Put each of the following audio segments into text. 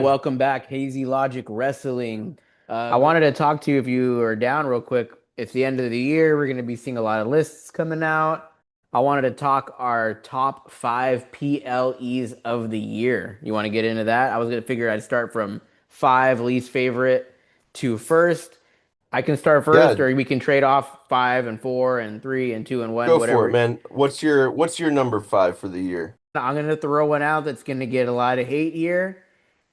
welcome back, Hazy Logic Wrestling. I wanted to talk to you if you are down real quick. It's the end of the year. We're going to be seeing a lot of lists coming out. I wanted to talk our top five PLEs of the year. You want to get into that? I was going to figure I'd start from five least favorite to first. I can start first, Yeah, or we can trade off five and four and three and two and one, go for it, whatever. man. What's your number five for the year? I'm gonna throw one out that's gonna get a lot of hate here,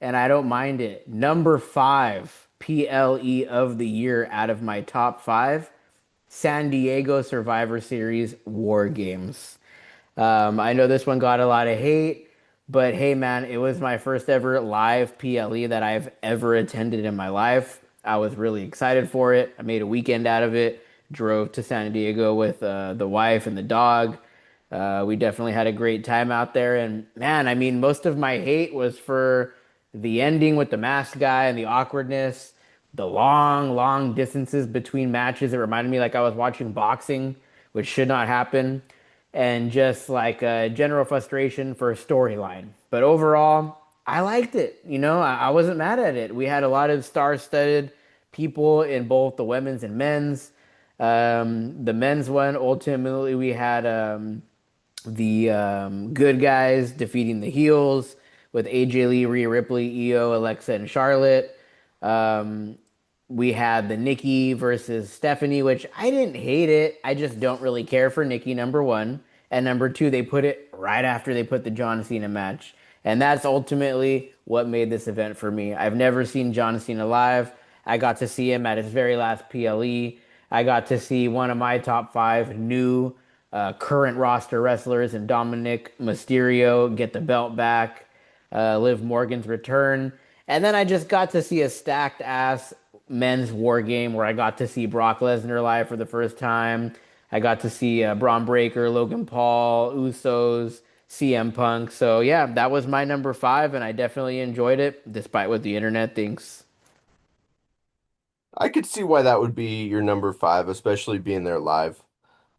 and I don't mind it. Number five PLE of the year out of my top five, San Diego Survivor Series War Games. I know this one got a lot of hate, but hey, man, it was my first ever live PLE that I've ever attended in my life. I was really excited for it. I made a weekend out of it. Drove to San Diego with the wife and the dog. We definitely had a great time out there. And man, I mean, most of my hate was for the ending with the masked guy and the awkwardness, the long, long distances between matches. It reminded me like I was watching boxing, which should not happen, and just like a general frustration for a storyline. But overall, I liked it. I wasn't mad at it. We had a lot of star-studded people in both the women's and men's. The men's one, ultimately, we had the good guys defeating the heels with AJ Lee, Rhea Ripley, Io, Alexa, and Charlotte. Um, we had the Nikki versus Stephanie, which I didn't hate it. I just don't really care for Nikki, number one. And number two, they put it right after they put the John Cena match. And that's ultimately what made this event for me. I've never seen John Cena live. I got to see him at his very last PLE. I got to see one of my top five new current roster wrestlers and Dominic Mysterio get the belt back, Liv Morgan's return. And then I just got to see a stacked ass men's war game where I got to see Brock Lesnar live for the first time. I got to see Braun Breaker, Logan Paul, Usos, CM Punk. So yeah, that was my number five, and I definitely enjoyed it, despite what the internet thinks. I could see why that would be your number five, especially being there live.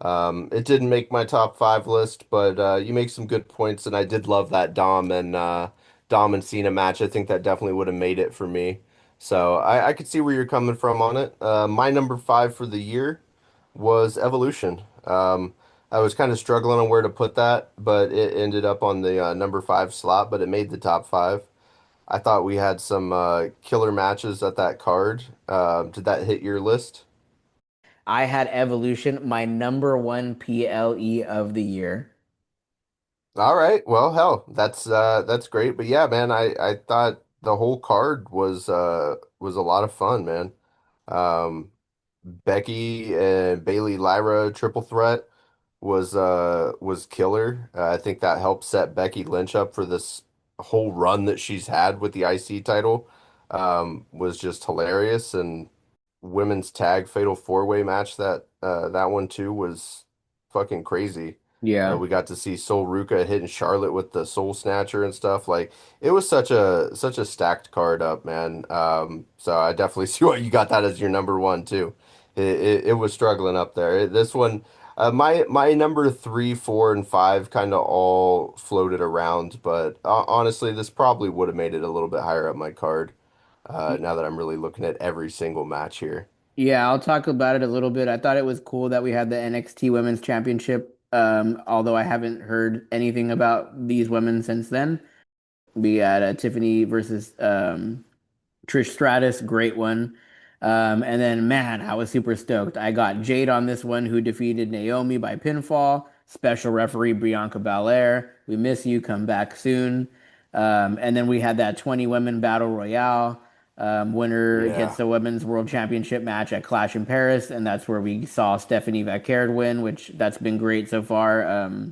It didn't make my top five list, but you make some good points, and I did love that Dom and Cena match. I think that definitely would have made it for me. So I could see where you're coming from on it. My number five for the year was Evolution. I was kind of struggling on where to put that, but it ended up on the number five slot, but it made the top five. I thought we had some killer matches at that card. Did that hit your list? I had Evolution, my number one PLE of the year. All right. Well, hell, that's great. But yeah, man, I thought the whole card was a lot of fun, man. Um, Becky and Bailey Lyra triple threat was killer. I think that helped set Becky Lynch up for this whole run that she's had with the IC title. Was just hilarious, and women's tag fatal four-way match that one too was fucking crazy. Yeah. We got to see Sol Ruka hitting Charlotte with the Soul Snatcher and stuff. Like it was such a stacked card up, man. So I definitely see why you got that as your number one too. It was struggling up there. This one, my number three, four, and five kind of all floated around, but honestly, this probably would have made it a little bit higher up my card. Now that I'm really looking at every single match here. Yeah, I'll talk about it a little bit. I thought it was cool that we had the NXT Women's Championship, although I haven't heard anything about these women since then. We had Tiffany versus Trish Stratus, great one. And then, man, I was super stoked. I got Jade on this one, who defeated Naomi by pinfall. Special referee Bianca Belair. We miss you. Come back soon. And then we had that 20 women battle royale. Winner gets Yeah, the women's world championship match at Clash in Paris, and that's where we saw Stephanie Vaquer win, which that's been great so far.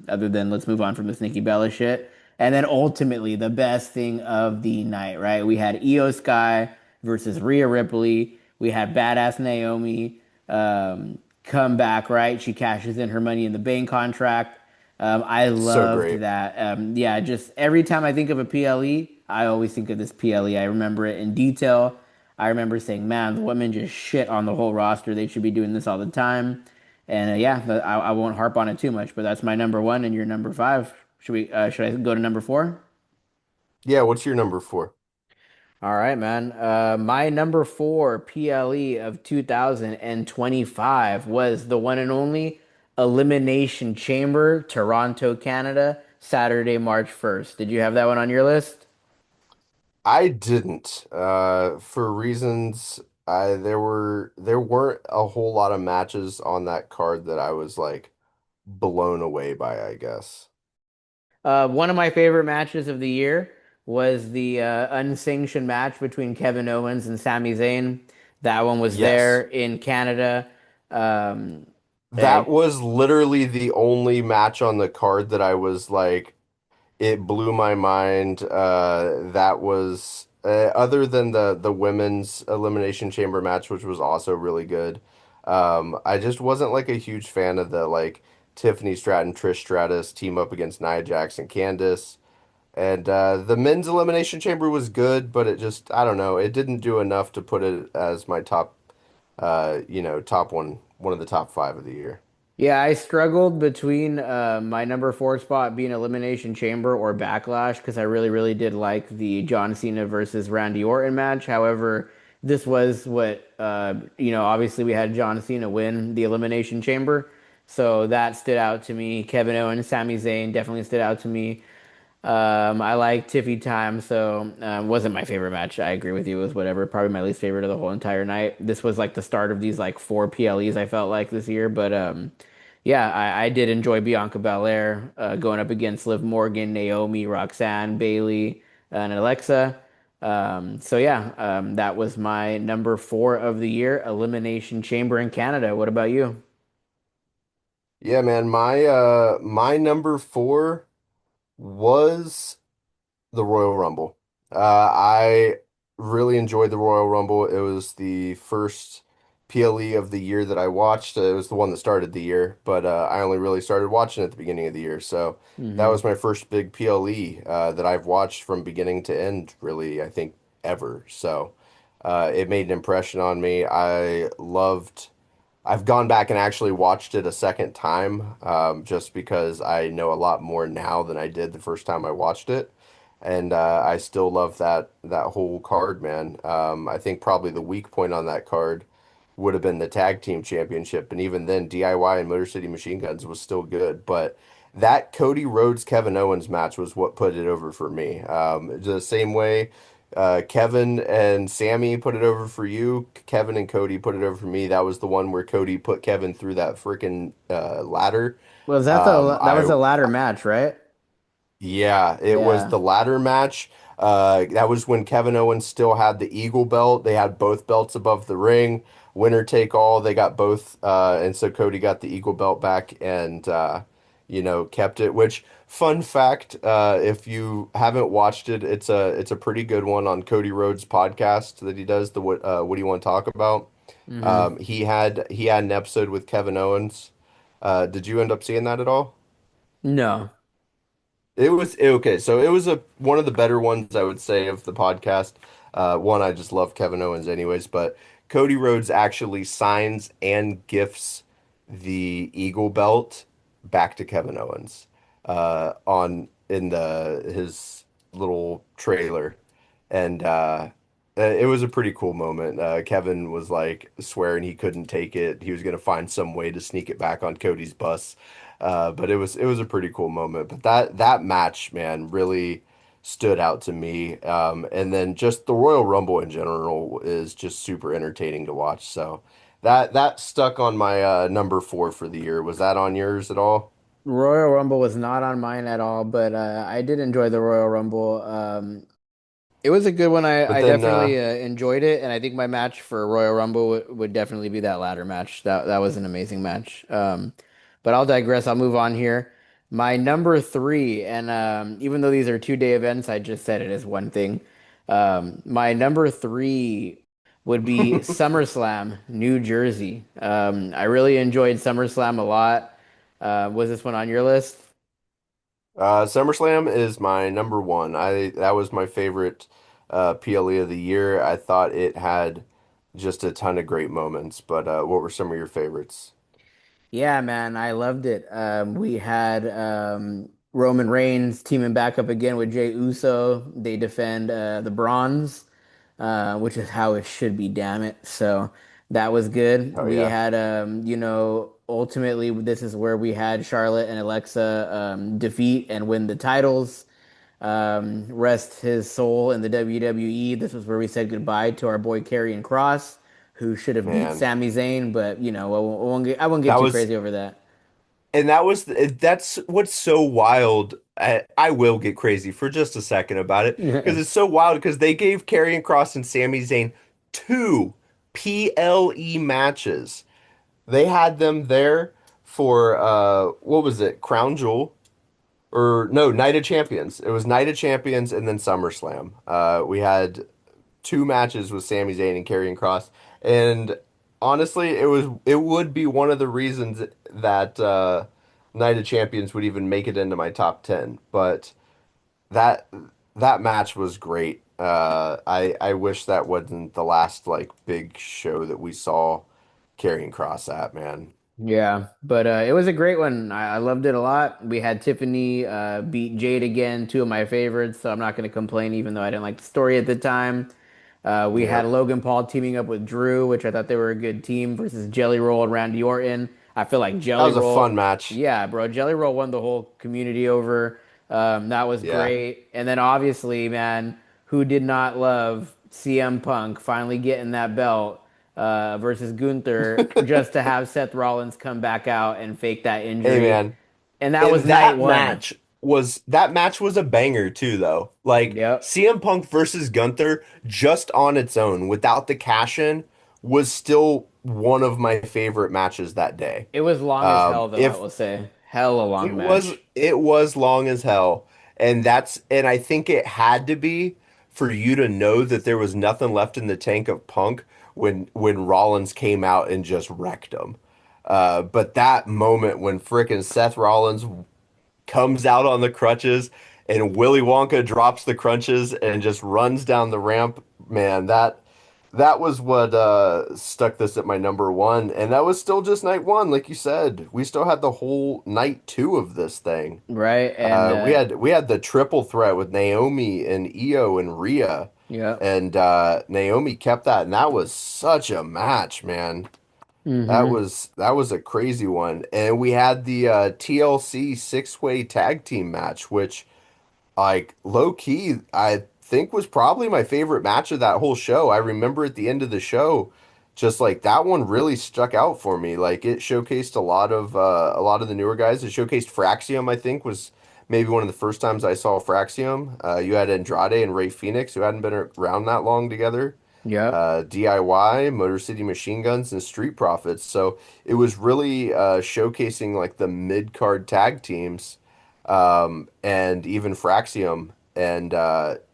Other than let's move on from this Nikki Bella shit. And then ultimately, the best thing of the night, right? We had Io Sky versus Rhea Ripley. We had Badass Naomi come back, right? She cashes in her Money in the Bank contract. I so loved great. that. Yeah, just every time I think of a PLE, I always think of this PLE. I remember it in detail. I remember saying, man, the women just shit on the whole roster. They should be doing this all the time. And yeah, I won't harp on it too much, but that's my number one and your number five. Should I go to number four? Yeah, what's your number four? All right, man. My number four PLE of 2025 was the one and only Elimination Chamber, Toronto, Canada, Saturday, March 1st. Did you have that one on your list? I didn't, for reasons there weren't a whole lot of matches on that card that I was like blown away by, I guess. One of my favorite matches of the year was the unsanctioned match between Kevin Owens and Sami Zayn. That one was there Yes. in Canada. Um, That and was literally the only match on the card that I was like, it blew my mind. That was other than the women's elimination chamber match, which was also really good. I just wasn't like a huge fan of the like Tiffany Stratton, Trish Stratus team up against Nia Jax and Candice. And the men's elimination chamber was good, but it just I don't know, it didn't do enough to put it as my top top one of the top five of the year. Yeah, I struggled between my number four spot being Elimination Chamber or Backlash because I really, really did like the John Cena versus Randy Orton match. However, this was what, obviously we had John Cena win the Elimination Chamber. So that stood out to me. Kevin Owens, Sami Zayn definitely stood out to me. I like Tiffy Time, so wasn't my favorite match. I agree with you. It was whatever. Probably my least favorite of the whole entire night. This was like the start of these like four PLEs I felt like this year, but yeah, I did enjoy Bianca Belair going up against Liv Morgan, Naomi, Roxanne, Bailey, and Alexa. So yeah, that was my number four of the year, Elimination Chamber in Canada. What about you? Yeah, man, my number four was the Royal Rumble. I really enjoyed the Royal Rumble. It was the first PLE of the year that I watched. It was the one that started the year, but I only really started watching at the beginning of the year. So that Hmm. was my first big PLE that I've watched from beginning to end, really, I think ever. So it made an impression on me. I've gone back and actually watched it a second time, just because I know a lot more now than I did the first time I watched it, and I still love that whole card, man. I think probably the weak point on that card would have been the tag team championship, and even then, DIY and Motor City Machine Guns was still good, but that Cody Rhodes Kevin Owens match was what put it over for me. The same way. Kevin and Sammy put it over for you. Kevin and Cody put it over for me. That was the one where Cody put Kevin through that freaking ladder. Was that Um, that I was a ladder match, right? yeah, it was Yeah. the ladder match. That was when Kevin Owens still had the Eagle belt. They had both belts above the ring. Winner take all. They got both, and so Cody got the Eagle belt back and kept it. Which fun fact, if you haven't watched it, it's a pretty good one on Cody Rhodes' podcast that he does. The what do you want to talk about? Hmm. He had an episode with Kevin Owens. Did you end up seeing that at all? No. It was okay. So it was a one of the better ones I would say of the podcast. One I just love Kevin Owens anyways, but Cody Rhodes actually signs and gifts the Eagle belt back to Kevin Owens on in the his little trailer, and it was a pretty cool moment. Kevin was like swearing he couldn't take it. He was gonna find some way to sneak it back on Cody's bus. But it was a pretty cool moment. But that match, man, really stood out to me. And then just the Royal Rumble in general is just super entertaining to watch. So that stuck on my number four for the year. Was that on yours at all? Royal Rumble was not on mine at all, but I did enjoy the Royal Rumble. It was a good one. But I then definitely enjoyed it, and I think my match for Royal Rumble would definitely be that ladder match. That was an amazing match. But I'll digress. I'll move on here. My number three, and even though these are 2-day events, I just said it as one thing. My number three would be SummerSlam, New Jersey. I really enjoyed SummerSlam a lot. Was this one on your list? SummerSlam is my number one. I That was my favorite PLE of the year. I thought it had just a ton of great moments. But what were some of your favorites? Yeah, man, I loved it. We had Roman Reigns teaming back up again with Jey Uso. They defend the bronze. which is how it should be, damn it. So that was good. Oh We yeah, had, ultimately, this is where we had Charlotte and Alexa defeat and win the titles. Rest his soul in the WWE. This was where we said goodbye to our boy Karrion Cross, who should have beat man. Sami Zayn, but I won't get That too was crazy over that. and that was that's what's so wild. I will get crazy for just a second about it because it's so wild because they gave Karrion Cross and Sami Zayn two PLE matches. They had them there for what was it? Crown Jewel or no, Night of Champions. It was Night of Champions and then SummerSlam. We had two matches with Sami Zayn and Karrion Cross, and honestly, it would be one of the reasons that Night of Champions would even make it into my top 10. But that that match was great. I wish that wasn't the last like big show that we saw Karrion Cross at, man. Yeah, but it was a great one. I loved it a lot. We had Tiffany beat Jade again, two of my favorites, so I'm not going to complain, even though I didn't like the story at the time. We had Yep. Logan Paul teaming up with Drew, which I thought they were a good team, versus Jelly Roll and Randy Orton. I feel like That Jelly was a fun Roll, match. yeah, bro, Jelly Roll won the whole community over. That was Yeah. great. And then obviously, man, who did not love CM Punk finally getting that belt? Versus Gunther just to have Seth Rollins come back out and fake that Hey injury. man, And that was and night one. that match was a banger too, though. Like Yep. CM Punk versus Gunther, just on its own, without the cash in, was still one of my favorite matches that day. It was long as hell, though, I If will say. Hell a long match. it was long as hell, and I think it had to be for you to know that there was nothing left in the tank of Punk when Rollins came out and just wrecked him. But that moment when frickin' Seth Rollins comes out on the crutches and Willy Wonka drops the crunches and just runs down the ramp. Man, that was what stuck this at my number one. And that was still just night one, like you said. We still had the whole night two of this thing. Right? And We had the triple threat with Naomi and Io and Rhea. yep. And Naomi kept that, and that was such a match, man. Hmm. That was a crazy one. And we had the TLC six-way tag team match, which like low key I think was probably my favorite match of that whole show. I remember at the end of the show, just like that one really stuck out for me. Like it showcased a lot of the newer guys. It showcased Fraxium, I think, was maybe one of the first times I saw Fraxium. You had Andrade and Ray Phoenix, who hadn't been around that long together, Yep. DIY, Motor City Machine Guns, and Street Profits. So it was really showcasing like the mid-card tag teams, and even Fraxium. And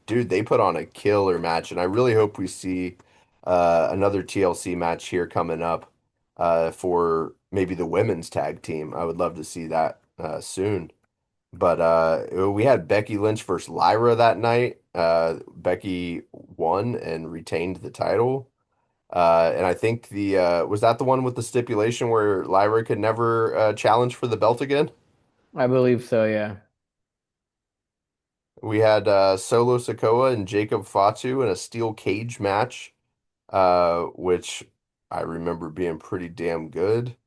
dude, they put on a killer match, and I really hope we see another TLC match here coming up for maybe the women's tag team. I would love to see that soon. But we had Becky Lynch versus Lyra that night. Becky won and retained the title. And I think the was that the one with the stipulation where Lyra could never challenge for the belt again? I believe so, yeah. We had Solo Sikoa and Jacob Fatu in a steel cage match, which I remember being pretty damn good.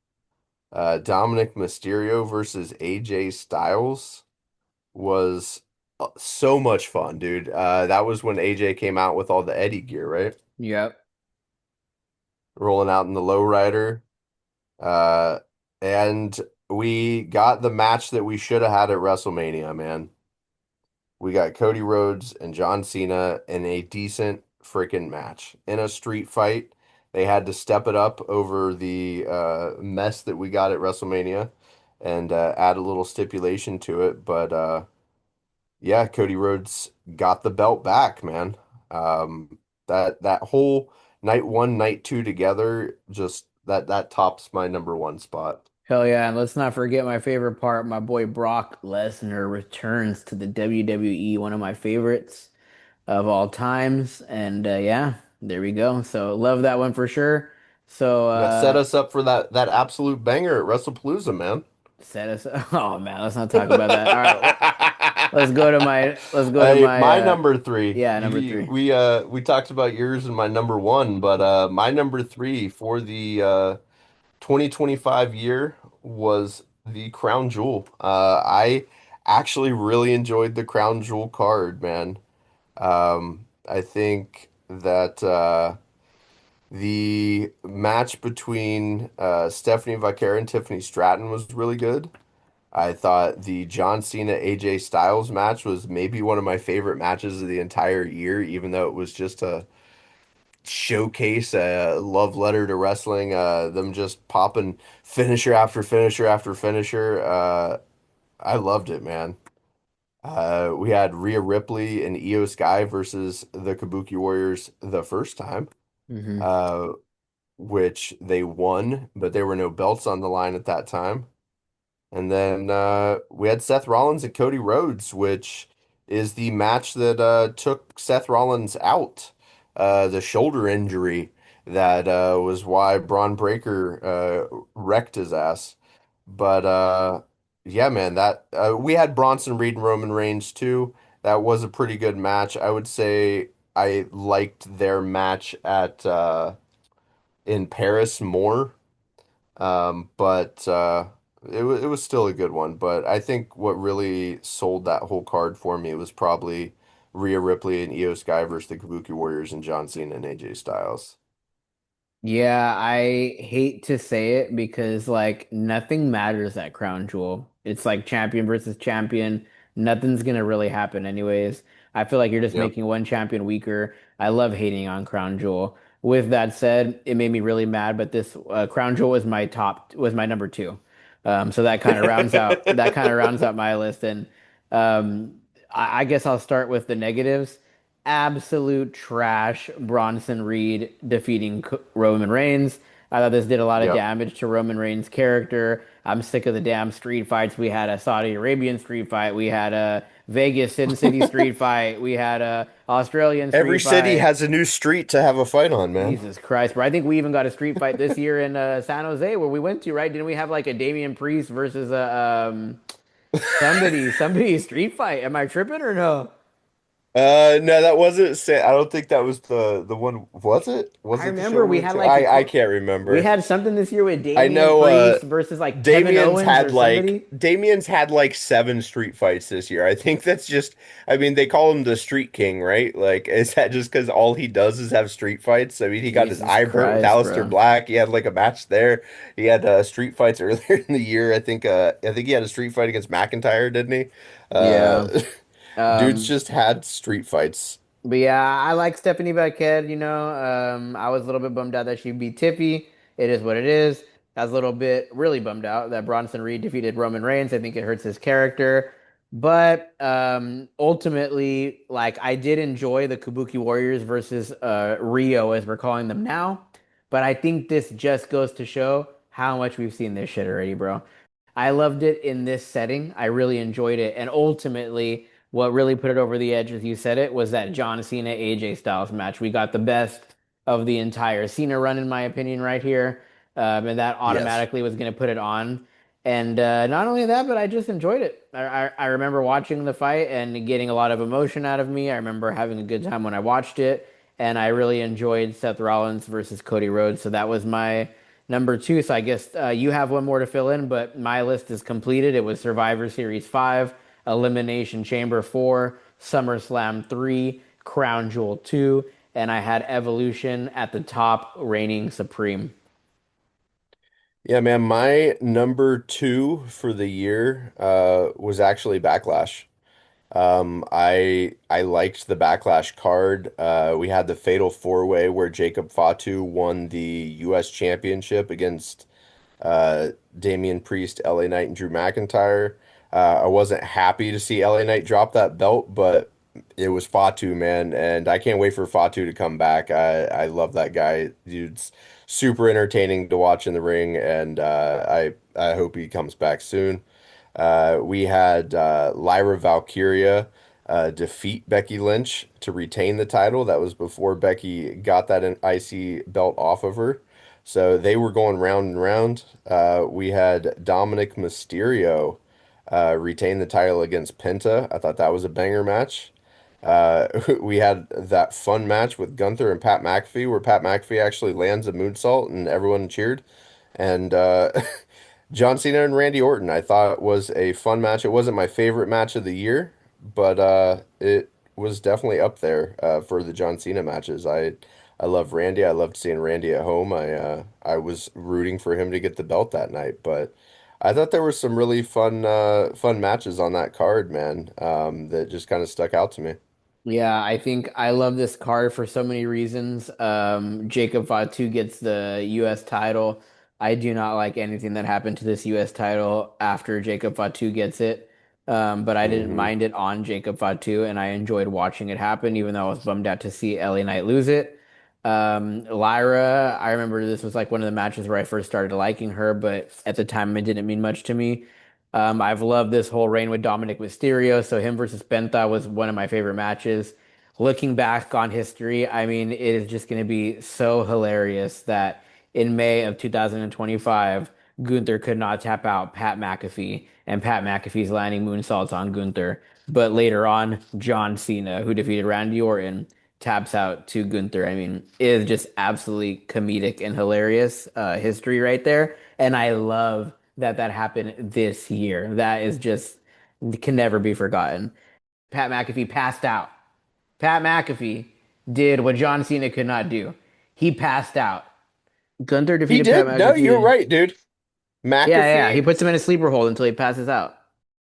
Dominic Mysterio versus AJ Styles was so much fun, dude. That was when AJ came out with all the Eddie gear, right? Yep. Rolling out in the lowrider. Uh, and we got the match that we should have had at WrestleMania, man. We got Cody Rhodes and John Cena in a decent freaking match. In a street fight, they had to step it up over the mess that we got at WrestleMania and add a little stipulation to it. But yeah, Cody Rhodes got the belt back, man. That whole night one, night two together, just that tops my number one spot. Hell yeah. And let's not forget my favorite part. My boy Brock Lesnar returns to the WWE, one of my favorites of all times. And yeah, there we go. So love that one for sure. So That set us up for that absolute banger at WrestlePalooza, man. set us. Oh man, let's not talk about that. All right, let's go to my My number three. yeah, number You three. we talked about yours and my number one, but my number three for the 2025 year was the Crown Jewel. I actually really enjoyed the Crown Jewel card, man. I think that the match between Stephanie Vaquer and Tiffany Stratton was really good. I thought the John Cena AJ Styles match was maybe one of my favorite matches of the entire year, even though it was just a showcase, a love letter to wrestling, them just popping finisher after finisher after finisher. I loved it, man. We had Rhea Ripley and Io Sky versus the Kabuki Warriors the first time, Hmm. uh, which they won, but there were no belts on the line at that time. And then we had Seth Rollins and Cody Rhodes, which is the match that took Seth Rollins out. The shoulder injury that was why Braun Breaker wrecked his ass. But yeah, man, that we had Bronson Reed and Roman Reigns too. That was a pretty good match. I would say I liked their match at in Paris more. But it was still a good one. But I think what really sold that whole card for me was probably Rhea Ripley and Io Sky versus the Kabuki Warriors and John Cena and AJ Styles. Yeah, I hate to say it because like nothing matters at Crown Jewel. It's like champion versus champion. Nothing's gonna really happen anyways. I feel like you're just Yep. making one champion weaker. I love hating on Crown Jewel. With that said, it made me really mad, but this Crown Jewel was my number two. So that kind of rounds out my list. And I guess I'll start with the negatives. Absolute trash. Bronson Reed defeating Roman Reigns. I thought this did a lot of Yep. damage to Roman Reigns' character. I'm sick of the damn street fights. We had a Saudi Arabian street fight. We had a Vegas Sin City street fight. We had a Australian Every street city fight. has a new street to have a fight on, man. Jesus Christ, bro. I think we even got a street fight this year in San Jose where we went to, right? Didn't we have like a Damian Priest versus a somebody street fight? Am I tripping or no? No, that wasn't I don't think that was the one. Was it? Was I it the show remember we we went had to? like a I can't we remember. had something this year with I Damian know Priest versus like Kevin Owens or somebody. Damien's had like seven street fights this year. I think that's just I mean they call him the Street King, right? Like is that just because all he does is have street fights? I mean he got his Jesus eye burnt with Christ, Aleister bro. Black. He had like a match there. He had street fights earlier in the year. I think he had a street fight against McIntyre, didn't he? Yeah. Dude's Um, just had street fights. But yeah, I like Stephanie Buckhead, you know. I was a little bit bummed out that she beat Tiffy. It is what it is. I was a little bit really bummed out that Bronson Reed defeated Roman Reigns. I think it hurts his character. But ultimately, like I did enjoy the Kabuki Warriors versus Rio, as we're calling them now. But I think this just goes to show how much we've seen this shit already, bro. I loved it in this setting. I really enjoyed it. And ultimately, what really put it over the edge, as you said it, was that John Cena AJ Styles match. We got the best of the entire Cena run, in my opinion, right here. And that Yes. automatically was going to put it on. And not only that, but I just enjoyed it. I remember watching the fight and getting a lot of emotion out of me. I remember having a good time when I watched it. And I really enjoyed Seth Rollins versus Cody Rhodes. So that was my number two. So I guess you have one more to fill in, but my list is completed. It was Survivor Series 5, Elimination Chamber 4, SummerSlam 3, Crown Jewel 2, and I had Evolution at the top, reigning supreme. Yeah, man, my number two for the year was actually Backlash. I liked the Backlash card. We had the Fatal Four Way where Jacob Fatu won the U.S. Championship against Damian Priest, LA Knight, and Drew McIntyre. I wasn't happy to see LA Knight drop that belt, but it was Fatu, man, and I can't wait for Fatu to come back. I love that guy. Dude's super entertaining to watch in the ring, and I hope he comes back soon. We had Lyra Valkyria defeat Becky Lynch to retain the title. That was before Becky got that IC belt off of her. So they were going round and round. We had Dominic Mysterio retain the title against Penta. I thought that was a banger match. We had that fun match with Gunther and Pat McAfee where Pat McAfee actually lands a moonsault and everyone cheered. And John Cena and Randy Orton, I thought was a fun match. It wasn't my favorite match of the year, but it was definitely up there for the John Cena matches. I love Randy. I loved seeing Randy at home. I was rooting for him to get the belt that night, but I thought there were some really fun matches on that card, man. That just kind of stuck out to me. Yeah, I think I love this card for so many reasons. Jacob Fatu gets the U.S. title. I do not like anything that happened to this U.S. title after Jacob Fatu gets it. But I didn't Hmm. mind it on Jacob Fatu, and I enjoyed watching it happen, even though I was bummed out to see LA Knight lose it. Lyra, I remember this was like one of the matches where I first started liking her, but at the time it didn't mean much to me. I've loved this whole reign with Dominic Mysterio, so him versus Penta was one of my favorite matches. Looking back on history, I mean, it is just going to be so hilarious that in May of 2025, Gunther could not tap out Pat McAfee, and Pat McAfee's landing moonsaults on Gunther. But later on, John Cena, who defeated Randy Orton, taps out to Gunther. I mean, it is just absolutely comedic and hilarious history right there. And I love that that happened this year. That is just can never be forgotten. Pat McAfee passed out. Pat McAfee did what John Cena could not do. He passed out. Gunther He defeated Pat did. No, you're McAfee. right, dude. Yeah. He McAfee. puts him in a sleeper hold until he passes out.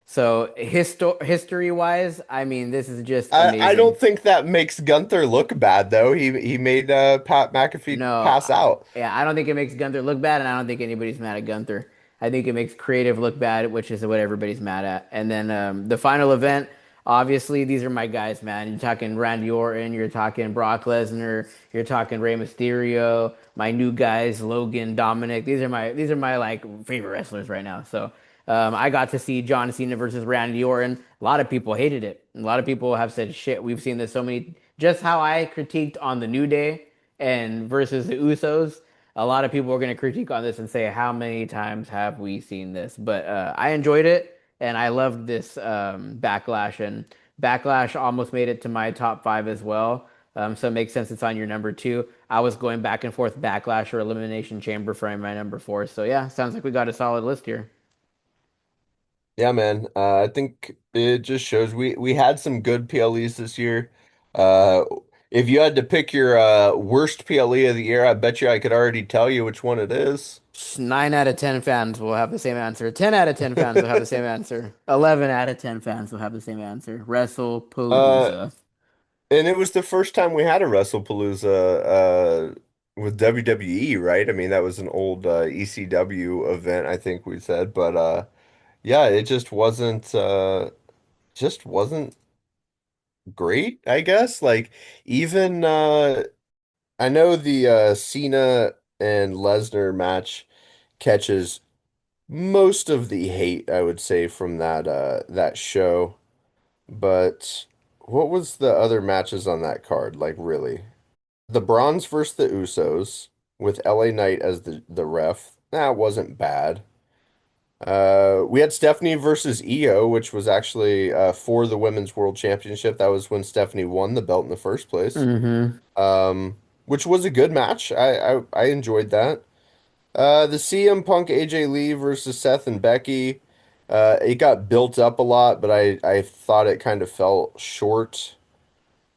So history wise, I mean, this is just I amazing. don't think that makes Gunther look bad though. He made Pat McAfee No, pass out. yeah, I don't think it makes Gunther look bad, and I don't think anybody's mad at Gunther. I think it makes creative look bad, which is what everybody's mad at. And then the final event, obviously, these are my guys, man. You're talking Randy Orton, you're talking Brock Lesnar, you're talking Rey Mysterio, my new guys, Logan, Dominic. These are my like favorite wrestlers right now. So I got to see John Cena versus Randy Orton. A lot of people hated it. A lot of people have said, "Shit, we've seen this so many." Just how I critiqued on the New Day and versus the Usos, a lot of people are going to critique on this and say, how many times have we seen this? But I enjoyed it and I loved this Backlash. And Backlash almost made it to my top five as well. So it makes sense it's on your number two. I was going back and forth Backlash or Elimination Chamber for my number four. So yeah, sounds like we got a solid list here. Yeah, man. I think it just shows we had some good PLEs this year. Uh, if you had to pick your worst PLE of the year, I bet you I could already tell you which one it is. 9 out of 10 fans will have the same answer. 10 out of 10 fans will have the same answer. 11 out of 10 fans will have the same answer. Uh, WrestlePalooza. and it was the first time we had a WrestlePalooza with WWE, right? I mean, that was an old ECW event, I think we said, but yeah, it just wasn't great, I guess. Like even I know the Cena and Lesnar match catches most of the hate, I would say, from that show. But what was the other matches on that card? Like really? The Bronze versus the Usos with LA Knight as the ref. That wasn't bad. We had Stephanie versus Io, which was actually for the Women's World Championship. That was when Stephanie won the belt in the first place. Mm-hmm. Um, which was a good match. I enjoyed that. The CM Punk AJ Lee versus Seth and Becky. It got built up a lot, but I thought it kind of fell short.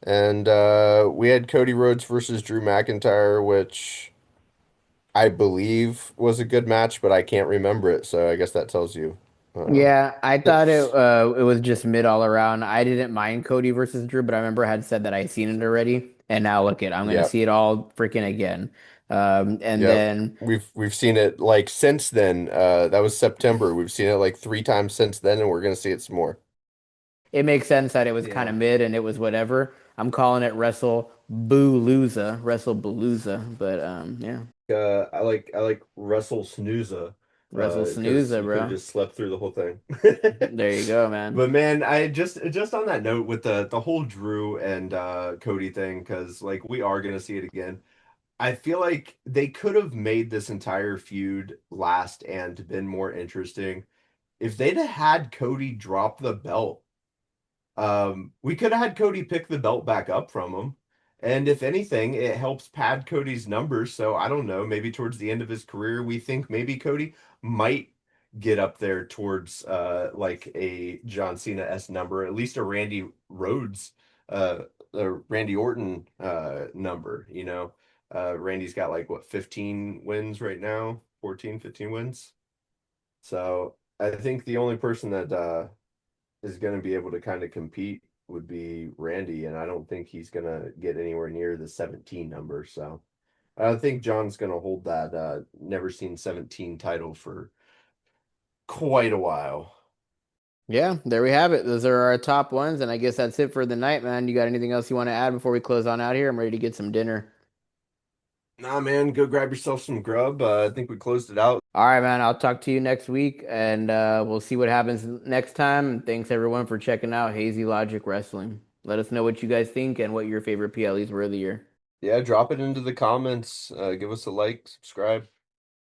And we had Cody Rhodes versus Drew McIntyre, which I believe was a good match, but I can't remember it, so I guess that tells you. Uh, Yeah, I thought it was just mid all around. I didn't mind Cody versus Drew, but I remember I had said that I'd seen it already, and now look it, I'm gonna yep, see it all freaking again. And yep. then We've seen it like since then. That was September. We've seen it like 3 times since then, and we're gonna see it some more. it makes sense that it was kind Yeah. of mid and it was whatever. I'm calling it Wrestle Boo-Looza, Wrestle Balooza, but yeah, I like Russell Snooza, Wrestle because Snooza, you could have bro. just slept through the whole thing. There you go, man. But man, I just on that note with the whole Drew and Cody thing, because like we are gonna see it again. I feel like they could have made this entire feud last and been more interesting if they'd have had Cody drop the belt, we could have had Cody pick the belt back up from him. And if anything, it helps pad Cody's numbers. So I don't know, maybe towards the end of his career, we think maybe Cody might get up there towards like a John Cena S number, at least a uh Randy Orton number, you know. Randy's got like what 15 wins right now, 14, 15 wins. So I think the only person that is going to be able to kind of compete would be Randy, and I don't think he's going to get anywhere near the 17 number. So I think John's going to hold that never seen 17 title for quite a while. Yeah, there we have it. Those are our top ones, and I guess that's it for the night, man. You got anything else you want to add before we close on out here? I'm ready to get some dinner. Nah, man, go grab yourself some grub. I think we closed it out. All right, man. I'll talk to you next week, and we'll see what happens next time. And thanks everyone for checking out Hazy Logic Wrestling. Let us know what you guys think and what your favorite PLEs were of the year. Yeah, drop it into the comments. Give us a like, subscribe.